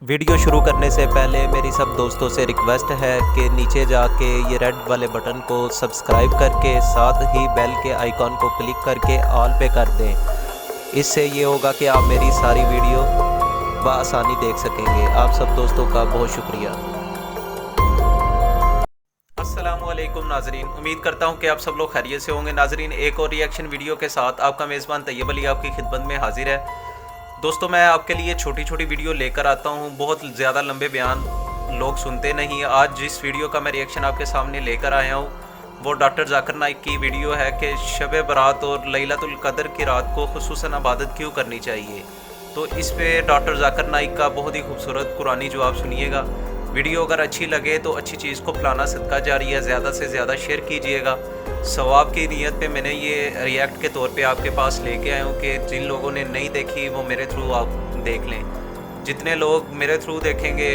Video शुरू करने से पहले मेरी सब दोस्तों से रिक्वेस्ट है कि नीचे जाके ये रेड वाले बटन को सब्सक्राइब करके साथ ही बेल के आइकॉन को क्लिक करके ऑल पे कर दें। इससे ये होगा कि आप मेरी सारी वीडियो बआसानी देख सकेंगे। आप सब दोस्तों का बहुत शुक्रिया। अस्सलामुअलैकुम नाजरीन, उम्मीद करता हूँ कि आप सब लोग खैरियत से होंगे। नाजरीन, एक और रिएक्शन वीडियो के साथ आपका मेज़बान तैयब अली आपकी खिदमत में हाजिर है। दोस्तों, मैं आपके लिए छोटी छोटी वीडियो लेकर आता हूँ। बहुत ज़्यादा लंबे बयान लोग सुनते नहीं। आज जिस वीडियो का मैं रिएक्शन आपके सामने लेकर आया हूँ वो डॉक्टर जाकिर नाइक की वीडियो है कि शब बरात और लैलतुल क़द्र की रात को खुसूसन इबादत क्यों करनी चाहिए। तो इस पे डॉक्टर जाकिर नाइक का बहुत ही खूबसूरत कुरानी जवाब सुनिएगा। वीडियो अगर अच्छी लगे तो अच्छी चीज़ को फैलाना सदका जारी है, ज़्यादा से ज़्यादा शेयर कीजिएगा। सवाब की नीयत पे मैंने ये रिएक्ट के तौर पे आपके पास लेके आया हूँ कि जिन लोगों ने नहीं देखी वो मेरे थ्रू आप देख लें। जितने लोग मेरे थ्रू देखेंगे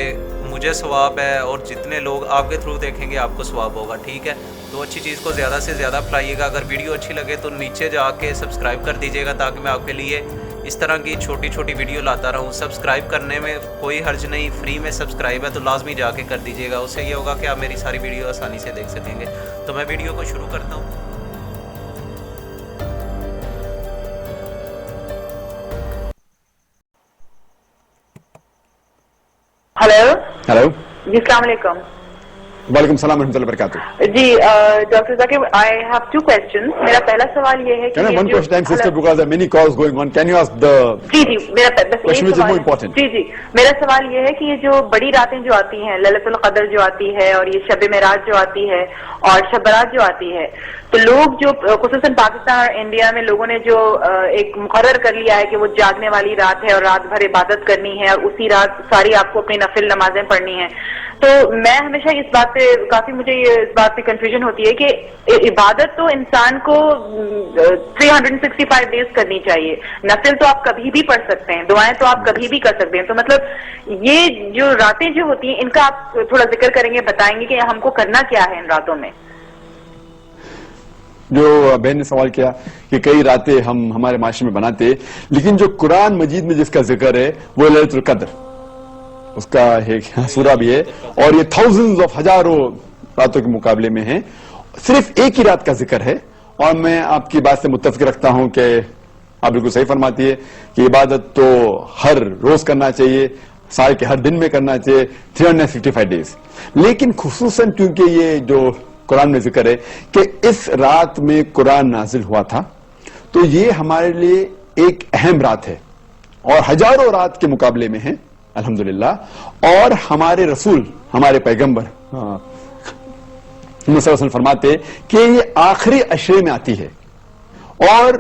मुझे सवाब है और जितने लोग आपके थ्रू देखेंगे आपको सवाब होगा। ठीक है, तो अच्छी चीज़ को ज़्यादा से ज़्यादा फैलाइएगा। अगर वीडियो अच्छी लगे तो नीचे जाके सब्सक्राइब कर दीजिएगा ताकि मैं आपके लिए इस तरह की छोटी छोटी वीडियो लाता रहूँ। सब्सक्राइब करने में कोई हर्ज नहीं, फ्री में सब्सक्राइब है, तो लाजमी जाके कर दीजिएगा। उससे ये होगा कि आप मेरी सारी वीडियो आसानी से देख सकेंगे। तो मैं वीडियो को शुरू करता हूँ। हेलो हेलो, जी, अस्सलाम वालेकुम। वालेकुम सलाम रहमतुल्लाहि वबरकातुहू। जी doctor Zakir, I have two questions. मेरा पहला सवाल ये है कि Can I ये one जो- question time, sister, hello. because there are many calls going on. Can you ask the जी जी, मेरा बस question एक which is सवाल more है। important? जी जी, मेरा सवाल ये है कि ये जो बड़ी रातें जो आती हैं, लैलतुल क़द्र जो आती है और ये शब मेराज जो आती है और शब बरात जो आती है, तो लोग जो खुसूसन पाकिस्तान और इंडिया में लोगों ने जो एक मुकर्रर कर लिया है कि वो जागने वाली रात है और रात भर इबादत करनी है और उसी रात सारी आपको अपनी नफिल नमाजें पढ़नी है। तो मैं हमेशा इस बात पे काफी मुझे इस बात पे कंफ्यूजन होती है कि इबादत तो इंसान को 365 डेज करनी चाहिए। नफिल तो आप कभी भी पढ़ सकते हैं, दुआएं तो आप कभी भी कर सकते हैं। तो मतलब ये जो रातें जो होती हैं इनका आप थोड़ा जिक्र करेंगे, बताएंगे कि हमको करना क्या है इन रातों में। जो बहन ने सवाल किया कि कई रातें हम हमारे माशरे में बनाते, लेकिन जो कुरान मजीद में जिसका जिक्र है वो लैलतुल क़द्र, उसका एक सूरा भी है और ये थाउजेंड्स ऑफ हजारों रातों के मुकाबले में है। सिर्फ एक ही रात का जिक्र है और मैं आपकी बात से मुत्तफिक रखता हूं कि आप बिल्कुल सही फरमाती है कि इबादत तो हर रोज करना चाहिए, साल के हर दिन में करना चाहिए, 365 डेज। लेकिन खुसूसन क्योंकि ये जो कुरान में जिक्र है कि इस रात में कुरान नाजिल हुआ था, तो ये हमारे लिए एक अहम रात है और हजारों रात के मुकाबले में है अल्हम्दुलिल्लाह। और हमारे रसूल, हमारे पैगंबर फरमाते कि ये आखिरी अशरे में आती है। और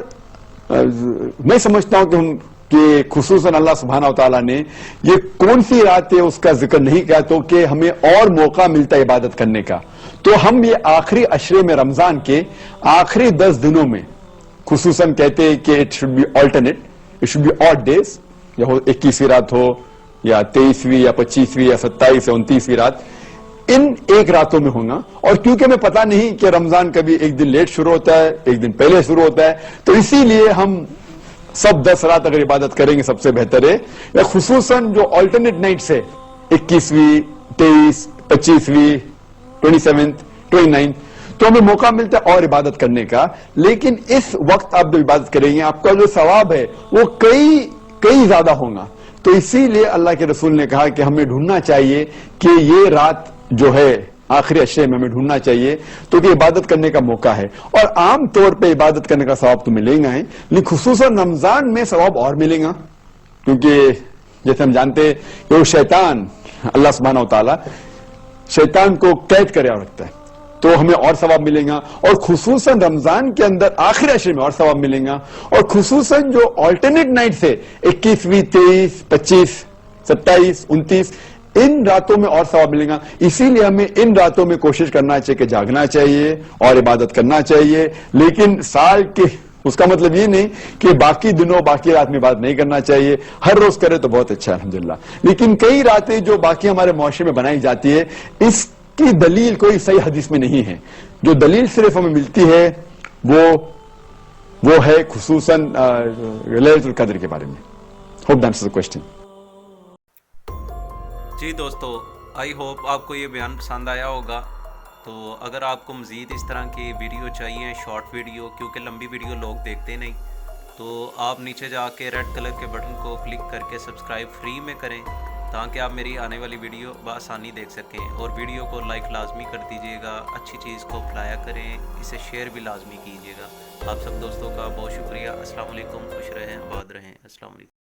मैं समझता हूं कि खुसूसन अल्लाह सुब्हानहू व तआला ने ये कौन सी रात है उसका जिक्र नहीं किया तो कि हमें और मौका मिलता है इबादत करने का। तो हम ये आखिरी अशरे में, रमजान के आखिरी 10 दिनों में खुसूसन कहते हैं कि it should be alternate, it should be odd days, या 21वीं रात हो या 23वीं या 25वीं या 27 या 29वीं रात, इन एक रातों में होना। और क्योंकि हमें पता नहीं कि रमजान कभी एक दिन लेट शुरू होता है, एक दिन पहले शुरू होता है, तो इसीलिए हम सब 10 रात अगर इबादत करेंगे सबसे बेहतर है। या खुसूसन जो ऑल्टरनेट नाइट्स है, 21वीं, 23, 25वीं, 27, 29, तो हमें मौका मिलता है और इबादत करने का। लेकिन इस वक्त आप जो इबादत करेंगे आपका जो सवाब है वो कई ज्यादा होगा। तो इसीलिए अल्लाह के रसूल ने कहा कि हमें ढूंढना चाहिए कि ये रात जो है आखिरी अशरे में हमें ढूंढना चाहिए तो कि इबादत करने का मौका है। और आम तौर पे इबादत करने का सवाब तो मिलेगा ही, लेकिन खुसूसन रमजान में सवाब और मिलेगा, क्योंकि जैसे हम जानते हैं कि वो शैतान, अल्लाह सुब्हानहू व तआला शैतान को कैद करे और रखता है, तो हमें और सवाब मिलेगा। और खुसूसन रमजान के अंदर आखिरी अशरे में और सवाब मिलेगा। और खुसूसन जो ऑल्टरनेट नाइट से 21वीं, 23, 25, 27, 29, इन रातों में और सवाब मिलेगा। इसीलिए हमें इन रातों में कोशिश करना चाहिए कि जागना चाहिए और इबादत करना चाहिए। लेकिन साल के उसका मतलब ये नहीं कि बाकी दिनों, बाकी रात में इबादत नहीं करना चाहिए, हर रोज करे तो बहुत अच्छा है अल्हम्दुलिल्लाह। लेकिन कई रातें जो बाकी हमारे मुआशरे में बनाई जाती है, इसकी दलील कोई सही हदीस में नहीं है। जो दलील सिर्फ हमें मिलती है वो है खुसूसन लैलतुल क़द्र के बारे में। Hope that answers the question. जी दोस्तों, आई होप आपको ये बयान पसंद आया होगा। तो अगर आपको मज़ीद इस तरह की वीडियो चाहिए, शॉर्ट वीडियो, क्योंकि लंबी वीडियो लोग देखते नहीं, तो आप नीचे जाके रेड कलर के बटन को क्लिक करके सब्सक्राइब फ्री में करें, ताकि आप मेरी आने वाली वीडियो बआसानी देख सकें। और वीडियो को लाइक लाजमी कर दीजिएगा, अच्छी चीज़ को फैलाया करें, इसे शेयर भी लाजमी कीजिएगा। आप सब दोस्तों का बहुत शुक्रिया। अस्सलाम वालेकुम, खुश रहें, आबाद रहें। अस्सलाम वालेकुम।